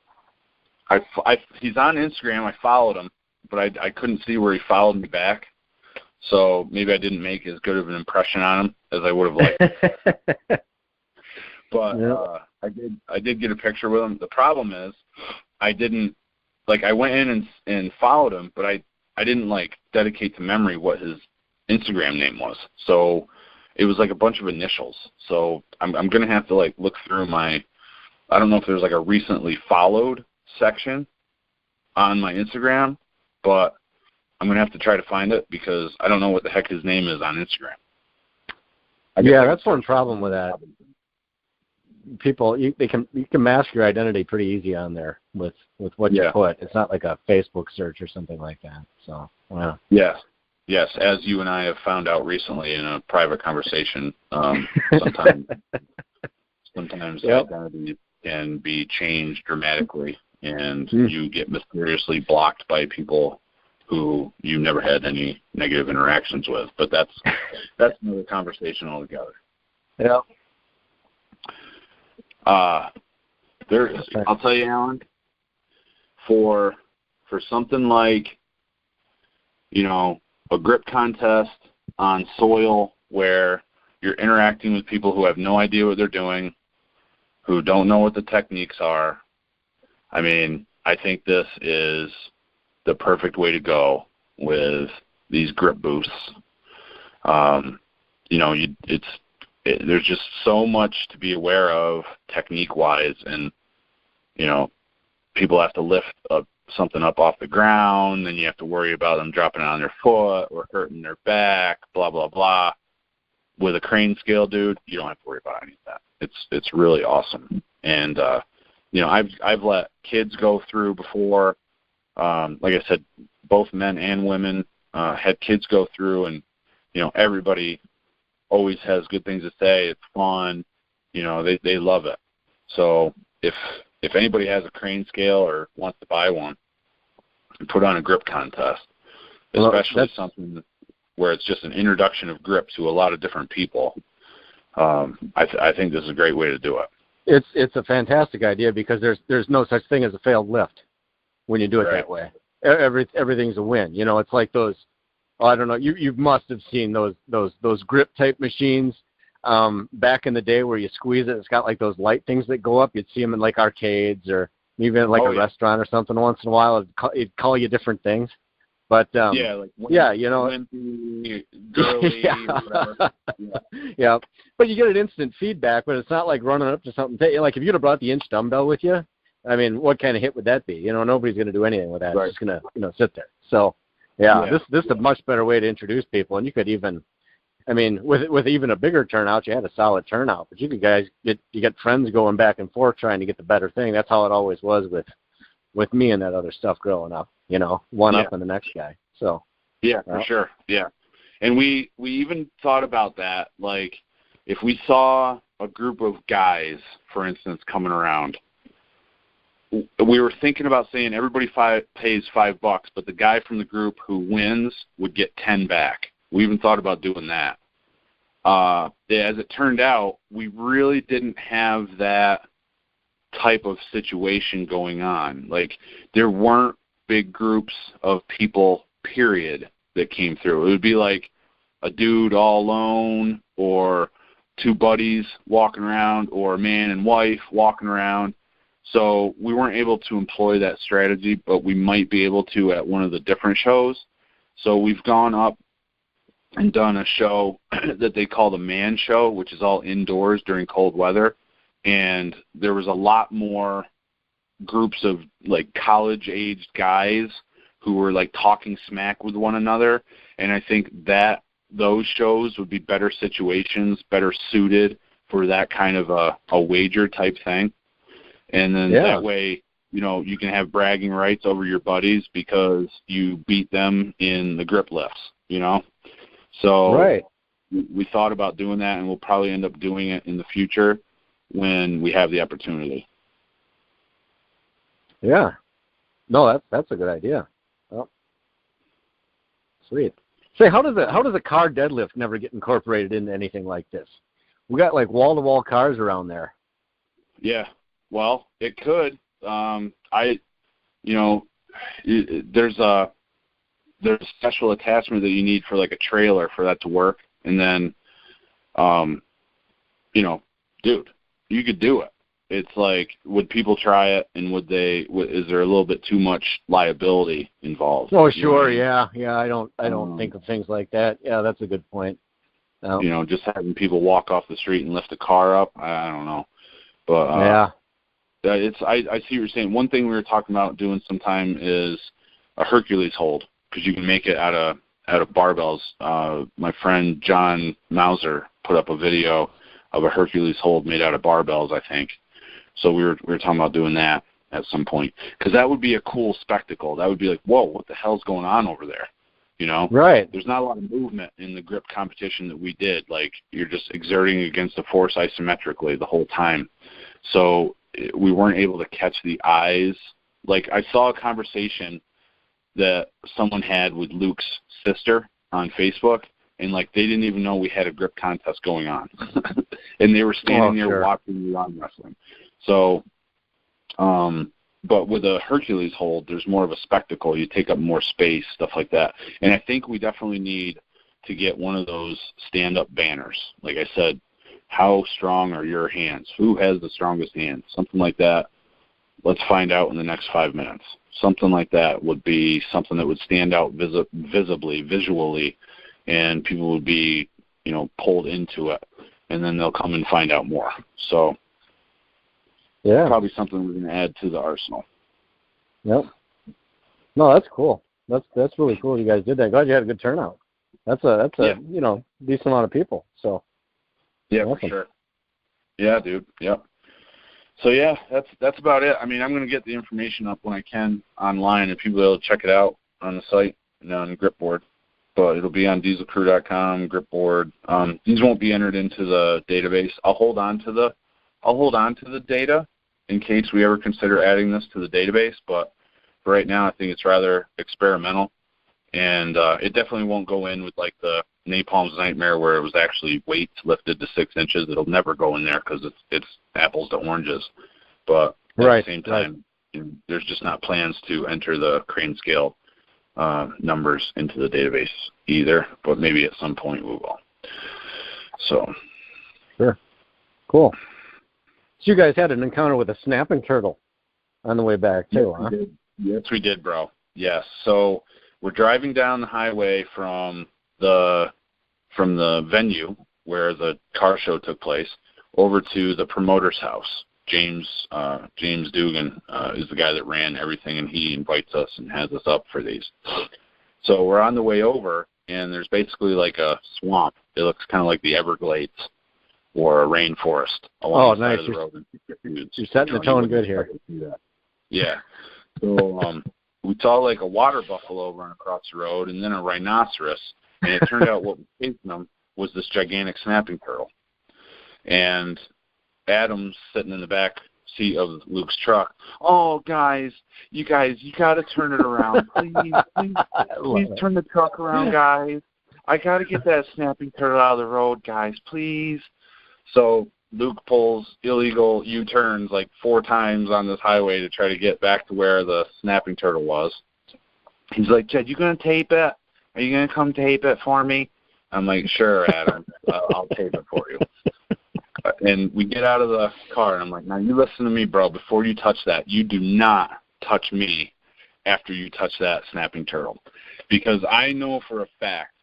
He's on Instagram. I followed him, but I couldn't see where he followed me back. So maybe I didn't make as good of an impression on him as I would have liked. But I did get a picture with him. The problem is I didn't, I went in and followed him, but I didn't dedicate to memory what his Instagram name was. So it was like a bunch of initials. So I'm going to have to look through I don't know if there's a recently followed section on my Instagram, but I'm going to have to try to find it because I don't know what the heck his name is on Instagram. Yeah, that's one problem with that. People, you can mask your identity pretty easy on there with what you put. It's not like a Facebook search or something like that. So, wow. Yes, as you and I have found out recently in a private conversation, sometimes identity can be changed dramatically, and you get mysteriously blocked by people who you never had any negative interactions with. But that's another conversation altogether. Yeah. I'll tell you, Alan, for something like, a grip contest on soil where you're interacting with people who have no idea what they're doing, who don't know what the techniques are, I mean, I think this is the perfect way to go with these grip boosts. There's just so much to be aware of technique-wise, and, people have to lift something up off the ground, then you have to worry about them dropping on their foot or hurting their back, blah, blah, blah. With a crane scale, dude, you don't have to worry about any of that. It's really awesome. And, I've let kids go through before. Like I said, both men and women had kids go through, and, everybody always has good things to say. It's fun. They love it. So if anybody has a crane scale or wants to buy one, put on a grip contest, especially something where it's just an introduction of grip to a lot of different people. I think this is a great way to do it. It's a fantastic idea because there's no such thing as a failed lift when you do it that way. Everything's a win. It's like those I don't know. You must have seen those grip type machines back in the day where you squeeze it. It's got like those light things that go up. You'd see them in like arcades or even at like a restaurant or something. Once in a while, it'd call you different things. But like wimpy, girly, or whatever. Yeah, but you get an instant feedback. But it's not like running up to something. Like if you'd have brought the inch dumbbell with you, I mean, what kind of hit would that be? Nobody's going to do anything with that. Right. It's just going to sit there. So this is a much better way to introduce people. And you could even, I mean, with even a bigger turnout, you had a solid turnout. But you get friends going back and forth trying to get the better thing. That's how it always was with me and that other stuff growing up. One up on the next guy. So for sure. Yeah, and we even thought about that. Like if we saw a group of guys, for instance, coming around, we were thinking about saying everybody pays $5, but the guy from the group who wins would get 10 back. We even thought about doing that. As it turned out, we really didn't have that type of situation going on. Like there weren't big groups of people, period, that came through. It would be like a dude all alone or two buddies walking around or a man and wife walking around. So we weren't able to employ that strategy, but we might be able to at one of the different shows. So we've gone up and done a show that they call the Man Show, which is all indoors during cold weather. And there was a lot more groups of like college-aged guys who were like talking smack with one another. And I think that those shows would be better situations, better suited for that kind of a wager type thing. And then that way, you can have bragging rights over your buddies because you beat them in the grip lifts, So we thought about doing that, and we'll probably end up doing it in the future when we have the opportunity. Yeah. No, that's a good idea. Well, sweet. Say, how does a car deadlift never get incorporated into anything like this? We got like wall-to-wall cars around there. Yeah. Well, it could. There's a special attachment that you need for like a trailer for that to work, and then, dude, you could do it. It's like, would people try it, and is there a little bit too much liability involved? Oh, sure, yeah. I don't think of things like that. Yeah, that's a good point. Just having people walk off the street and lift a car up. I don't know, but I see what you're saying. One thing we were talking about doing sometime is a Hercules hold, because you can make it out of barbells. My friend John Mauser put up a video of a Hercules hold made out of barbells, I think. So we were talking about doing that at some point, because that would be a cool spectacle. That would be like, whoa, what the hell's going on over there? Right. There's not a lot of movement in the grip competition that we did. Like, you're just exerting against a force isometrically the whole time. So we weren't able to catch the eyes. Like, I saw a conversation that someone had with Luke's sister on Facebook, and like they didn't even know we had a grip contest going on. And they were standing there watching the arm wrestling. So, but with a Hercules hold, there's more of a spectacle. You take up more space, stuff like that. And I think we definitely need to get one of those stand-up banners. Like I said, how strong are your hands? Who has the strongest hands? Something like that. Let's find out in the next 5 minutes. Something like that would be something that would stand out visually, and people would be, pulled into it, and then they'll come and find out more. So, probably something we're going to add to the arsenal. Yep. No, that's cool. That's really cool you guys did that. Glad you had a good turnout. That's a decent amount of people. So. Yeah, awesome. For sure. Yeah, dude. Yep. So yeah, that's about it. I mean, I'm going to get the information up when I can online, and people will check it out on the site and on Gripboard. But it'll be on dieselcrew.com, Gripboard. These won't be entered into the database. I'll hold on to the data in case we ever consider adding this to the database. But for right now, I think it's rather experimental, and it definitely won't go in with like the Napalm's Nightmare where it was actually weights lifted to 6 inches. It'll never go in there because it's apples to oranges. But at the same time, there's just not plans to enter the crane scale numbers into the database either, but maybe at some point we will. So. Sure. Cool. So you guys had an encounter with a snapping turtle on the way back too, huh? Yes, we did, bro. Yes. So we're driving down the highway from the venue where the car show took place over to the promoter's house. James Dugan is the guy that ran everything, and he invites us and has us up for these. So we're on the way over, and there's basically like a swamp. It looks kind of like the Everglades or a rainforest along the side of the road. You're setting the tone good here. Yeah. So we saw like a water buffalo run across the road, and then a rhinoceros, and it turned out what was chasing them was this gigantic snapping turtle. And Adam's sitting in the back seat of Luke's truck. Oh, guys, you got to turn it around. Please turn the truck around, guys. I got to get that snapping turtle out of the road, guys, please. So Luke pulls illegal U-turns like 4 times on this highway to try to get back to where the snapping turtle was. He's like, Jedd, you going to tape it? Are you going to come tape it for me? I'm like, sure, Adam. I'll tape it for you. And we get out of the car, and I'm like, now you listen to me, bro. Before you touch that, you do not touch me after you touch that snapping turtle. Because I know for a fact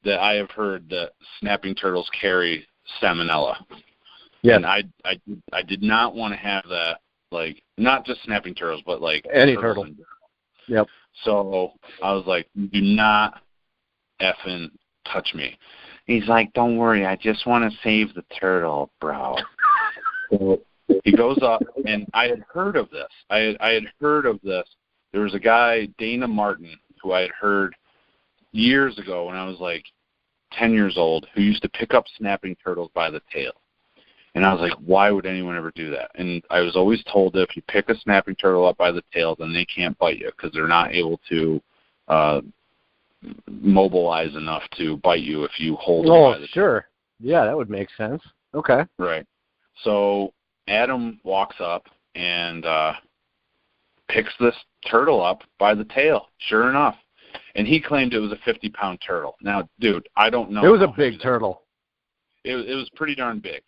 that I have heard that snapping turtles carry salmonella. Yeah. And I did not want to have that, like, not just snapping turtles, but, like, any turtle. Yep. So I was like, do not effing touch me. He's like, don't worry, I just want to save the turtle, bro. So he goes up, and I had heard of this. I had heard of this. There was a guy, Dana Martin, who I had heard years ago when I was like 10 years old, who used to pick up snapping turtles by the tail. And I was like, why would anyone ever do that? And I was always told that if you pick a snapping turtle up by the tail, then they can't bite you because they're not able to mobilize enough to bite you if you hold them by the sure. Tail. Yeah, that would make sense. Okay. Right. So Adam walks up and picks this turtle up by the tail, sure enough. And he claimed it was a 50-pound turtle. Now, dude, I don't know. It was a big turtle. It was pretty darn big.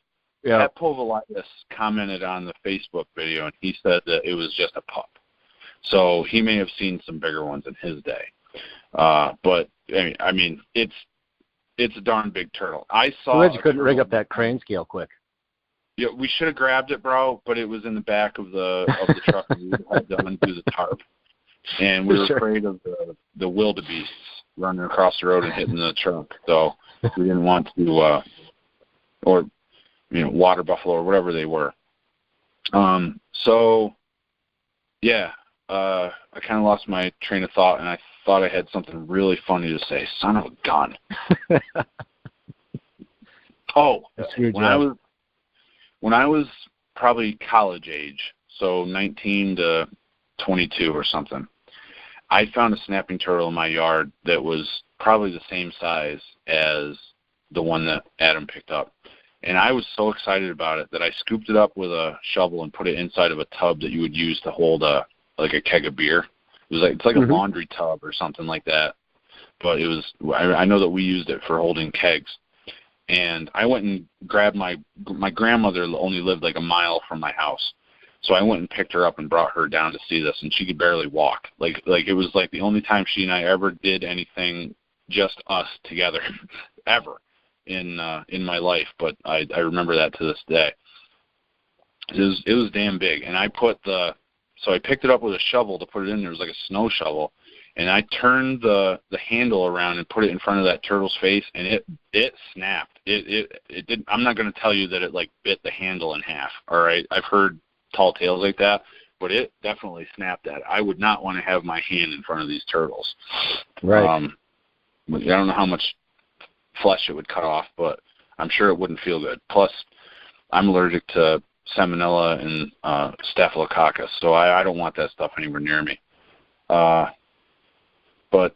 Yeah. Pat Povolitis commented on the Facebook video, and he said that it was just a pup. So he may have seen some bigger ones in his day. But I mean, it's a darn big turtle. I saw. Glad you couldn't rig up that crane scale quick. Yeah, we should have grabbed it, bro, but it was in the back of the truck, and we had to undo the tarp, and we were afraid of the wildebeests running across the road and hitting the truck, so we didn't want to, or water buffalo or whatever they were. So yeah. I kind of lost my train of thought, and I thought I had something really funny to say. Son of a gun. When I was probably college age, so 19 to 22 or something, I found a snapping turtle in my yard that was probably the same size as the one that Adam picked up. And I was so excited about it that I scooped it up with a shovel and put it inside of a tub that you would use to hold a keg of beer. It's like a laundry tub or something like that. But it was, I know that we used it for holding kegs. And I went and grabbed my grandmother only lived like a mile from my house. So I went and picked her up and brought her down to see this, and she could barely walk. Like it was like the only time she and I ever did anything just us together ever in my life. But I remember that to this day. It was damn big. And so I picked it up with a shovel to put it in. There was like a snow shovel, and I turned the handle around and put it in front of that turtle's face, and it snapped. It did. I'm not going to tell you that it like bit the handle in half. All right, I've heard tall tales like that, but it definitely snapped that. I would not want to have my hand in front of these turtles. Right. I don't know how much flesh it would cut off, but I'm sure it wouldn't feel good. Plus, I'm allergic to salmonella and staphylococcus, so I don't want that stuff anywhere near me. But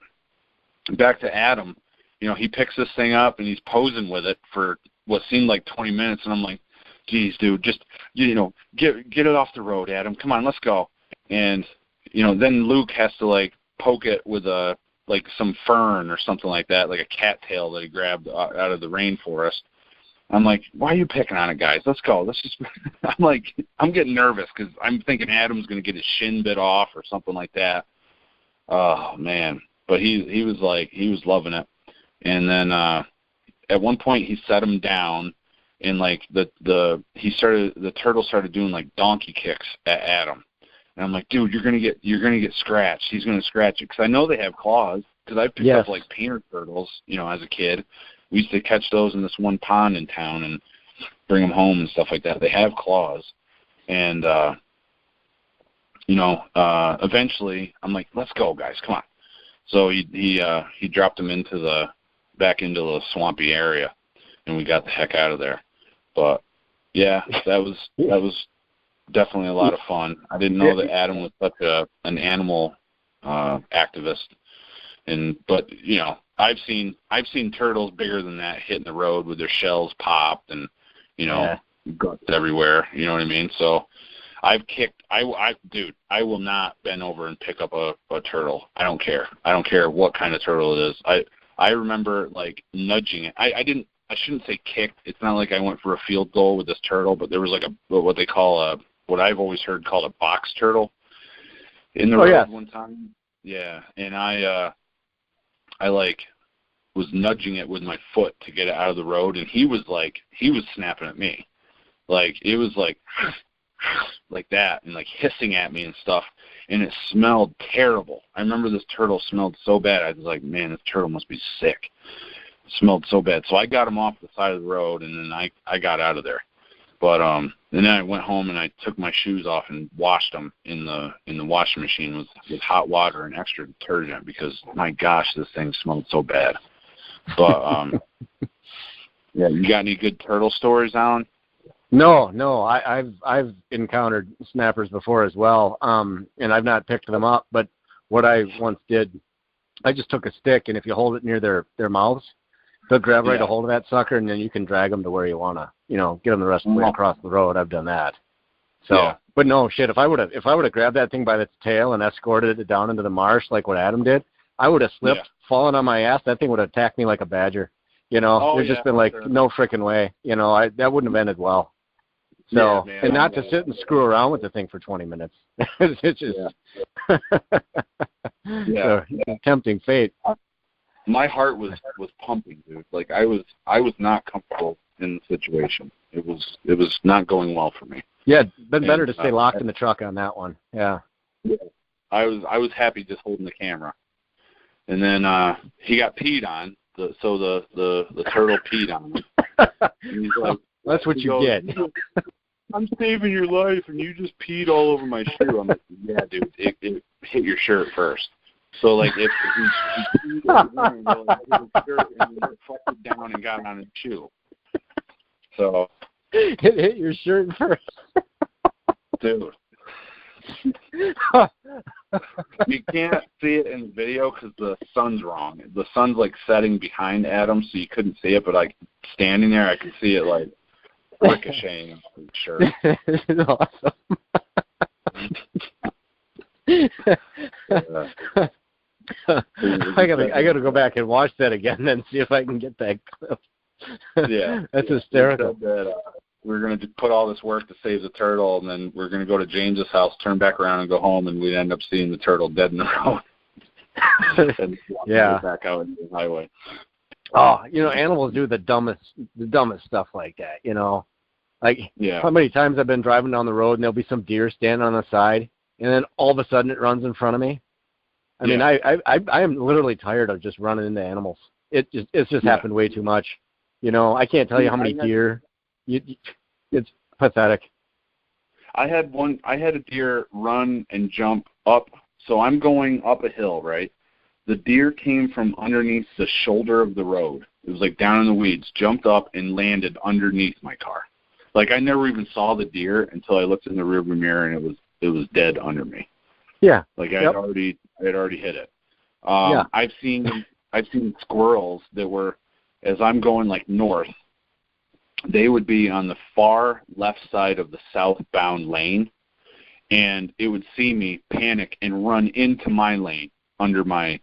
back to Adam, he picks this thing up and he's posing with it for what seemed like 20 minutes, and I'm like, geez, dude, just get it off the road, Adam. Come on, let's go. And then Luke has to like poke it with a like some fern or something like that, like a cattail that he grabbed out of the rainforest. I'm like, why are you picking on it, guys? Let's go. Let's just. I'm like, I'm getting nervous because I'm thinking Adam's going to get his shin bit off or something like that. Oh man! But he was loving it. And then at one point he set him down, and like the turtle started doing like donkey kicks at Adam. And I'm like, dude, you're gonna get scratched. He's gonna scratch it because I know they have claws because I picked up like painter turtles, as a kid. We used to catch those in this one pond in town and bring them home and stuff like that. They have claws, and eventually I'm like, let's go, guys, come on. So he dropped him back into the swampy area, and we got the heck out of there. But yeah, that was definitely a lot of fun. I didn't know that Adam was such an animal activist, but I've seen turtles bigger than that hitting the road with their shells popped and guts everywhere. You know what I mean? So I've kicked. I will not bend over and pick up a turtle. I don't care. I don't care what kind of turtle it is. I remember like nudging it. I shouldn't say kicked. It's not like I went for a field goal with this turtle, but there was like what they call what I've always heard called a box turtle in the road one time. Yeah, and I like was nudging it with my foot to get it out of the road, and he was snapping at me. Like it was like that and like hissing at me and stuff, and it smelled terrible. I remember this turtle smelled so bad. I was like, man, this turtle must be sick. It smelled so bad. So I got him off the side of the road, and then I got out of there. But and then I went home and I took my shoes off and washed them in the washing machine with hot water and extra detergent because my gosh, this thing smelled so bad. But yeah, you got any good turtle stories, Alan? No, I've encountered snappers before as well, and I've not picked them up. But what I once did, I just took a stick, and if you hold it near their mouths, they'll grab right a hold of that sucker, and then you can drag them to where you want to, get them the rest of the way across the road. I've done that. So, but no, shit, if I would have grabbed that thing by its tail and escorted it down into the marsh like what Adam did, I would have slipped, fallen on my ass. That thing would have attacked me like a badger. There's just been like no freaking way. That wouldn't have ended well. So, and not to sit and screw around with the thing for 20 minutes. It's just so, tempting fate. My heart was pumping, dude. Like I was not comfortable in the situation. It was not going well for me. Yeah, been better to stay locked in the truck on that one. Yeah. I was happy just holding the camera. And then he got peed on. So the turtle peed on him. And he's like, that's what you get. I'm saving your life, and you just peed all over my shoe. I'm like, yeah, dude, it hit your shirt first. So, like, if he peed his shirt and then fucked it down and got on his shoe. So. It hit your shirt first. Dude. You can't see it in the video because the sun's wrong. The sun's, like, setting behind Adam, so you couldn't see it, but, like, standing there, I could see it, like, ricocheting off his shirt. Awesome. I gotta go back and watch that again and see if I can get that clip. Yeah, that's hysterical. We're going to put all this work to save the turtle, and then we're going to go to James's house, turn back around, and go home, and we'd end up seeing the turtle dead in the road. And back out into the highway. Oh, animals do the dumbest stuff like that. Like how many times I've been driving down the road and there'll be some deer standing on the side, and then all of a sudden it runs in front of me. I mean, I am literally tired of just running into animals. It's just happened way too much. I can't tell you how many deer. It's pathetic. I had a deer run and jump up. So I'm going up a hill, right? The deer came from underneath the shoulder of the road. It was like down in the weeds, jumped up and landed underneath my car. Like I never even saw the deer until I looked in the rearview mirror and it was dead under me. Yeah. Like I had already hit it. I've seen squirrels that were, as I'm going like north, they would be on the far left side of the southbound lane, and it would see me panic and run into my lane under my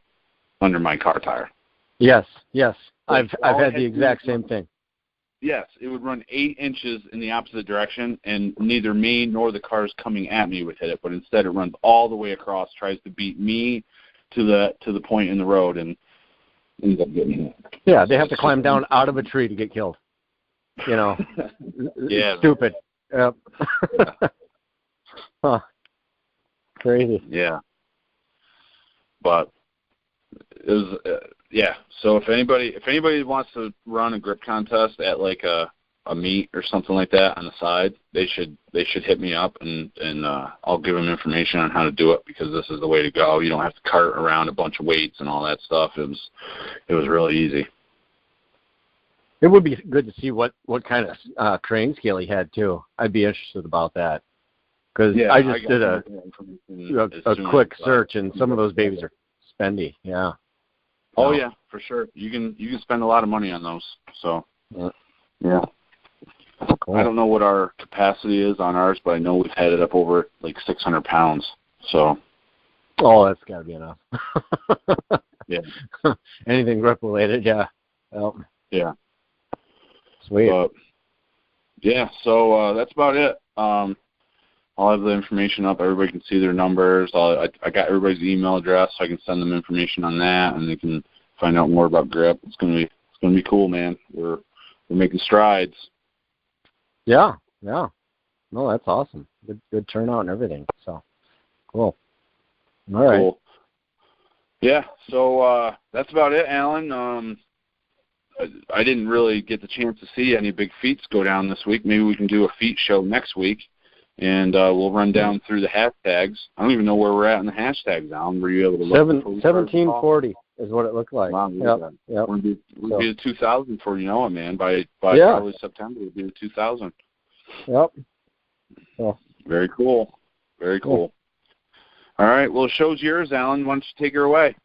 under my car tire. Yes. I've had the exact same thing. Yes, it would run 8 inches in the opposite direction, and neither me nor the cars coming at me would hit it. But instead, it runs all the way across, tries to beat me to the point in the road, and ends up getting hit. Yeah, they have to climb down out of a tree to get killed. You know. Yeah. Stupid. Yep. Huh. Crazy. Yeah. But it was yeah. So if anybody wants to run a grip contest at like a meet or something like that on the side, they should hit me up and I'll give them information on how to do it, because this is the way to go. You don't have to cart around a bunch of weights and all that stuff. It was really easy. It would be good to see what kind of crane scale he had too. I'd be interested about that, because I just did a quick search, and some of those babies are spendy. Yeah. Oh yeah, for sure. You can spend a lot of money on those. So yeah. Cool. I don't know what our capacity is on ours, but I know we've had it up over like 600 pounds. So. Oh, that's got to be enough. Yeah. Anything grip related, yeah. Well, yeah. Sweet. Yeah, so that's about it. I'll have the information up. Everybody can see their numbers. I got everybody's email address, so I can send them information on that, and they can find out more about grip. It's gonna be cool, man. We're making strides. Yeah. No, that's awesome. Good turnout and everything. So cool. All right. Cool. Yeah. So that's about it, Alan. I didn't really get the chance to see any big feats go down this week. Maybe we can do a feat show next week, and we'll run down through the hashtags. I don't even know where we're at in the hashtags, Alan. Were you able to look? 1740 is what it looked like. Wow, yep. We'll be the 2000 before you know it, man. By early September, we'll be the 2000. Yep. So. Very cool. Very cool. All right. Well, the show's yours, Alan. Why don't you take her away?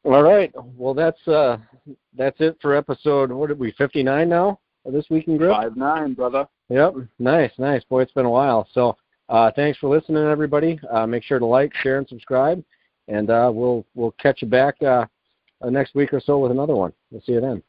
All right. Well, that's it for episode, what are we, 59 now of This Week in Grip? 59, brother. Yep. Nice. Boy, it's been a while. So thanks for listening, everybody. Make sure to like, share, and subscribe. And we'll catch you back next week or so with another one. We'll see you then.